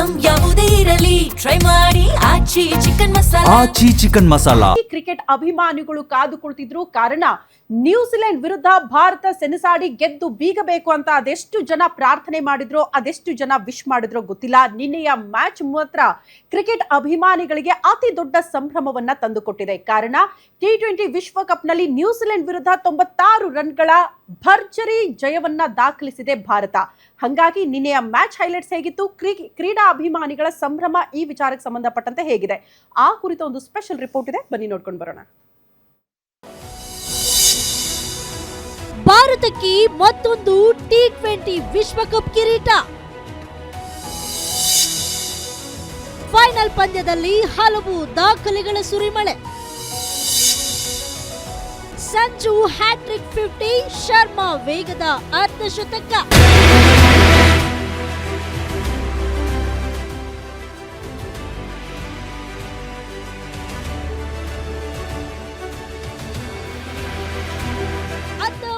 Item ಯಾವುದೇ ಇರಲಿ try ಮಾಡಿ ಆಚಿ ಚಿಕನ್ ಮಸಾಲಾ. ಕ್ರಿಕೆಟ್ ಅಭಿಮಾನಿಗಳು ಕಾದು ಕುಳಿತಿದ್ರು. ಕಾರಣ ನ್ಯೂಜಿಲೆಂಡ್ ವಿರುದ್ಧ ಭಾರತ ಸೆಣಸಾಡಿ ಗೆದ್ದು ಬೀಗಬೇಕು ಅಂತ ಅದೆಷ್ಟು ಜನ ಪ್ರಾರ್ಥನೆ ಮಾಡಿದ್ರು, ಅದೆಷ್ಟು ಜನ ವಿಶ್ ಮಾಡಿದ್ರು ಗೊತ್ತಿಲ್ಲ. ನಿನ್ನೆಯ ಮ್ಯಾಚ್ ಮಾತ್ರ ಕ್ರಿಕೆಟ್ ಅಭಿಮಾನಿಗಳಿಗೆ ಅತಿ ದೊಡ್ಡ ಸಂಭ್ರಮವನ್ನ ತಂದುಕೊಟ್ಟಿದೆ. ಕಾರಣ T20 ವಿಶ್ವಕಪ್ ನಲ್ಲಿ ನ್ಯೂಜಿಲೆಂಡ್ ವಿರುದ್ಧ 96 ರನ್ಗಳ ಭರ್ಜರಿ ಜಯವನ್ನ ದಾಖಲಿಸಿದೆ ಭಾರತ. ಹಾಗಾಗಿ ನಿನ್ನೆಯ ಮ್ಯಾಚ್ ಹೈಲೈಟ್ಸ್ ಹೇಗಿತ್ತು, ಕ್ರೀಡಾ ಅಭಿಮಾನಿಗಳ ಸಂಭ್ರಮ ಈ ವಿಚಾರಕ್ಕೆ ಸಂಬಂಧಪಟ್ಟಂತೆ ಹೇಗಿದೆ, ಆ ಕುರಿತ ಒಂದು ಸ್ಪೆಷಲ್ ರಿಪೋರ್ಟ್ ಇದೆ, ಬನ್ನಿ ನೋಡ್ಕೊಂಡು ಬರೋಣ. ಭಾರತಕ್ಕೆ ಮತ್ತೊಂದು T20 ವಿಶ್ವಕಪ್ ಕಿರೀಟ. ಫೈನಲ್ ಪಂದ್ಯದಲ್ಲಿ ಹಲವು ದಾಖಲೆಗಳ ಸುರಿಮಳೆ. ಸಂಜು ಹ್ಯಾಟ್ರಿಕ್ 50, ಶರ್ಮಾ ವೇಗದ ಅರ್ಧಶತಕ.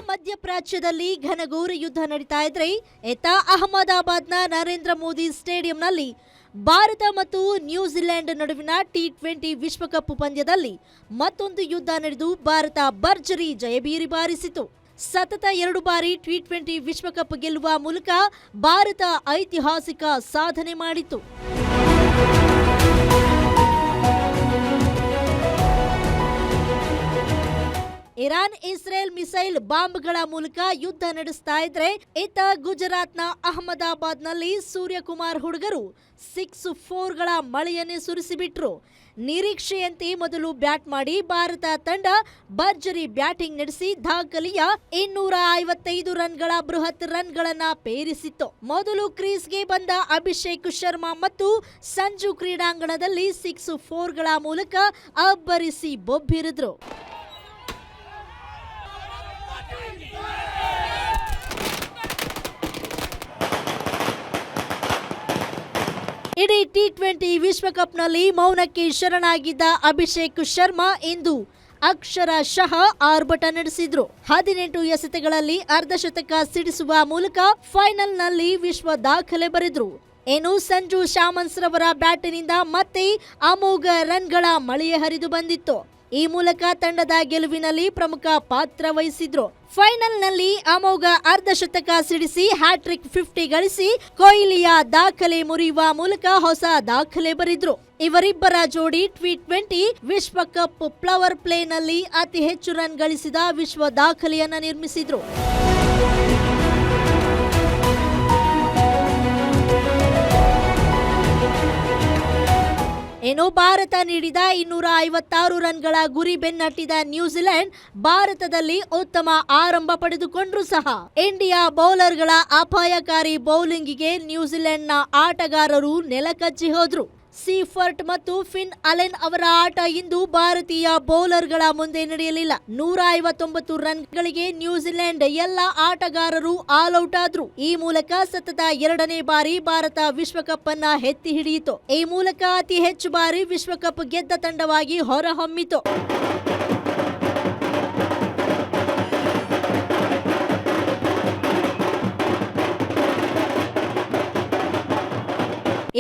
ಮಧ್ಯಪ್ರಾಚ್ಯದಲ್ಲಿ ಘನಘೋರ ಯುದ್ಧ ನಡೀತಾ ಇದ್ರೆ ಎತ್ತ ಅಹಮದಾಬಾದ್ನ ನರೇಂದ್ರ ಮೋದಿ ಸ್ಟೇಡಿಯಂನಲ್ಲಿ ಭಾರತ ಮತ್ತು ನ್ಯೂಜಿಲೆಂಡ್ ನಡುವಿನ T20 ವಿಶ್ವಕಪ್ ಪಂದ್ಯದಲ್ಲಿ ಮತ್ತೊಂದು ಯುದ್ಧ ನಡೆದು ಭಾರತ ಭರ್ಜರಿ ಜಯಭೀರಿ ಬಾರಿಸಿತು. ಸತತ 2 ಬಾರಿ T20 ವಿಶ್ವಕಪ್ ಗೆಲ್ಲುವ ಮೂಲಕ ಭಾರತ ಐತಿಹಾಸಿಕ ಸಾಧನೆ ಮಾಡಿತು. ಇರಾನ್ ಇಸ್ರೇಲ್ ಮಿಸೈಲ್ ಬಾಂಬ್ಗಳ ಮೂಲಕ ಯುದ್ಧ ನಡೆಸ್ತಾ ಇದ್ರೆ ಇತ್ತ ಗುಜರಾತ್ನ ಅಹಮದಾಬಾದ್ನಲ್ಲಿ ಸೂರ್ಯಕುಮಾರ್ ಹುಡುಗರು 6-4ಗಳ ಮಳೆಯನ್ನೇ ಸುರಿಸಿಬಿಟ್ರು. ನಿರೀಕ್ಷೆಯಂತೆ ಮೊದಲು ಬ್ಯಾಟ್ ಮಾಡಿ ಭಾರತ ತಂಡ ಭರ್ಜರಿ ಬ್ಯಾಟಿಂಗ್ ನಡೆಸಿ ದಾಖಲೆಯ 255 ರನ್ಗಳ ಬೃಹತ್ ರನ್ಗಳನ್ನ ಪೇರಿಸಿತ್ತು. ಮೊದಲು ಕ್ರೀಸ್ಗೆ ಬಂದ ಅಭಿಷೇಕ್ ಶರ್ಮಾ ಮತ್ತು ಸಂಜು ಕ್ರೀಡಾಂಗಣದಲ್ಲಿ 6-4ಗಳ ಮೂಲಕ ಅಬ್ಬರಿಸಿ ಬೊಬ್ಬಿರಿದ್ರು. ಇಡೀ T20 ವಿಶ್ವಕಪ್ನಲ್ಲಿ ಮೌನಕ್ಕೆ ಶರಣಾಗಿದ್ದ ಅಭಿಷೇಕ್ ಶರ್ಮಾ ಇಂದು ಅಕ್ಷರಶಃ ಆರ್ಭಟ ನಡೆಸಿದ್ರು. 18 ಎಸೆತಗಳಲ್ಲಿ ಅರ್ಧಶತಕ ಸಿಡಿಸುವ ಮೂಲಕ ಫೈನಲ್ನಲ್ಲಿ ವಿಶ್ವ ದಾಖಲೆ ಬರೆದ್ರು. ಏನು ಸಂಜು ಶಾಮನ್ಸ್ ರವರ ಬ್ಯಾಟಿನಿಂದ ಮತ್ತೆ ಅಮೋಘ ರನ್ಗಳ ಮಳೆಯೇ ಹರಿದು ಬಂದಿತ್ತು. ಈ ಮೂಲಕ ತಂಡದ ಗೆಲುವಿನಲ್ಲಿ ಪ್ರಮುಖ ಪಾತ್ರ ವಹಿಸಿದ್ರು. ಫೈನಲ್ನಲ್ಲಿ ಅಮೋಘ ಅರ್ಧಶತಕ ಸಿಡಿಸಿ ಹ್ಯಾಟ್ರಿಕ್ 50 ಗಳಿಸಿ ಕೊಹ್ಲಿಯ ದಾಖಲೆ ಮುರಿಯುವ ಮೂಲಕ ಹೊಸ ದಾಖಲೆ ಬರೆದ್ರು. ಇವರಿಬ್ಬರ ಜೋಡಿ T20 ವಿಶ್ವಕಪ್ ಫ್ಲವರ್ ಪ್ಲೇನಲ್ಲಿ ಅತಿ ಹೆಚ್ಚು ರನ್ ಗಳಿಸಿದ ವಿಶ್ವ ದಾಖಲೆಯನ್ನ ನಿರ್ಮಿಸಿದ್ರು. ಏನೋ ಭಾರತ ನೀಡಿದ 256 ರನ್ಗಳ ಗುರಿ ಬೆನ್ನಟ್ಟಿದ ನ್ಯೂಜಿಲೆಂಡ್ ಭಾರತದಲ್ಲಿ ಉತ್ತಮ ಆರಂಭ ಪಡೆದುಕೊಂಡ್ರು ಸಹ ಇಂಡಿಯಾ ಬೌಲರ್ಗಳ ಅಪಾಯಕಾರಿ ಬೌಲಿಂಗಿಗೆ ನ್ಯೂಜಿಲೆಂಡ್ನ ಆಟಗಾರರು ನೆಲಕಚ್ಚಿ ಹೋದ್ರು. ಸೀಫರ್ಟ್ ಮತ್ತು ಫಿನ್ ಅಲೆನ್ ಅವರ ಆಟ ಇಂದು ಭಾರತೀಯ ಬೌಲರ್ಗಳ ಮುಂದೆ ನಡೆಯಲಿಲ್ಲ. 159 ರನ್ಗಳಿಗೆ ನ್ಯೂಜಿಲೆಂಡ್ ಎಲ್ಲ ಆಟಗಾರರು ಆಲ್ ಔಟ್ ಆದ್ರು. ಈ ಮೂಲಕ ಸತತ 2ನೇ ಬಾರಿ ಭಾರತ ವಿಶ್ವಕಪ್ ಅನ್ನ ಎತ್ತಿ ಹಿಡಿಯಿತು. ಈ ಮೂಲಕ ಅತಿ ಹೆಚ್ಚು ಬಾರಿ ವಿಶ್ವಕಪ್ ಗೆದ್ದ ತಂಡವಾಗಿ ಹೊರಹೊಮ್ಮಿತು.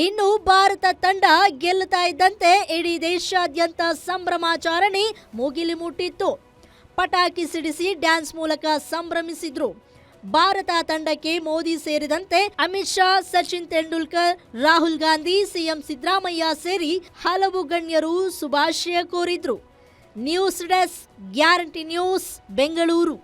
ಇನ್ನು ಭಾರತ ತಂಡ ಗೆಲ್ಲುತ್ತಾ ಇದ್ದಂತೆ ಇಡೀ ದೇಶಾದ್ಯಂತ ಸಂಭ್ರಮಾಚರಣೆ ಮುಗಿಲು ಮುಟ್ಟಿತ್ತು. ಪಟಾಕಿ ಸಿಡಿಸಿ ಡ್ಯಾನ್ಸ್ ಮೂಲಕ ಸಂಭ್ರಮಿಸಿದ್ರು. ಭಾರತ ತಂಡಕ್ಕೆ ಮೋದಿ ಸೇರಿದಂತೆ ಅಮಿತ್ ಶಾ, ಸಚಿನ್ ತೆಂಡೂಲ್ಕರ್, ರಾಹುಲ್ ಗಾಂಧಿ, ಸಿಎಂ ಸಿದ್ದರಾಮಯ್ಯ ಸೇರಿ ಹಲವು ಗಣ್ಯರು ಶುಭಾಶಯ ಕೋರಿದ್ರು. News desk, guarantee news, Bengaluru.